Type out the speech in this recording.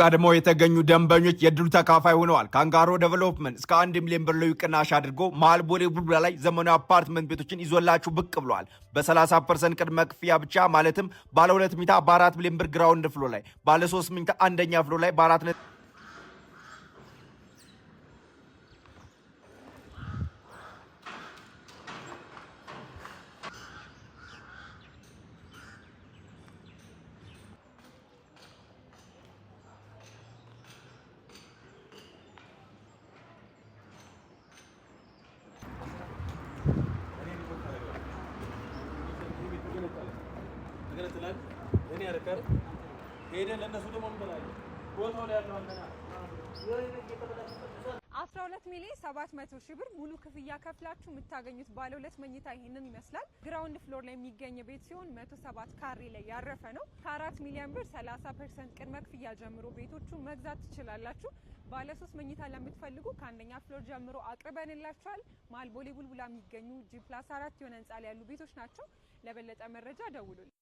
ቀድሞ የተገኙ ደንበኞች የድሉ ተካፋይ ሆነዋል። ካንጋሮ ዴቨሎፕመንት እስከ 1 ሚሊዮን ብር ልዩ ቅናሽ አድርጎ መሃል ቦሌ ቡልቡላ ላይ ዘመናዊ አፓርትመንት ቤቶችን ይዞላችሁ ብቅ ብሏል። በ30% ቅድመ ክፍያ ብቻ ማለትም ባለ 2 መኝታ በ4 ሚሊዮን ብር ግራውንድ ፍሎ ላይ፣ ባለ 3 መኝታ አንደኛ ፍሎ ላይ በ4 12 ሚሊዮን 700 ሺህ ብር ሙሉ ክፍያ ከፍላችሁ የምታገኙት ባለ 2 መኝታ ይሄንን ይመስላል። ግራውንድ ፍሎር ላይ የሚገኝ ቤት ሲሆን 107 ካሬ ላይ ያረፈ ነው። ከ4 ሚሊዮን ብር 30% ቅድመ ክፍያ ጀምሮ ቤቶቹን መግዛት ትችላላችሁ። ባለ 3 መኝታ ለምትፈልጉ ከአንደኛ ፍሎር ጀምሮ አቅርበንላችኋል። መሃል ቦሌ ቡልቡላ የሚገኙ G+4 የሆነ ህንጻ ላይ ያሉ ቤቶች ናቸው። ለበለጠ መረጃ ደውሉልን።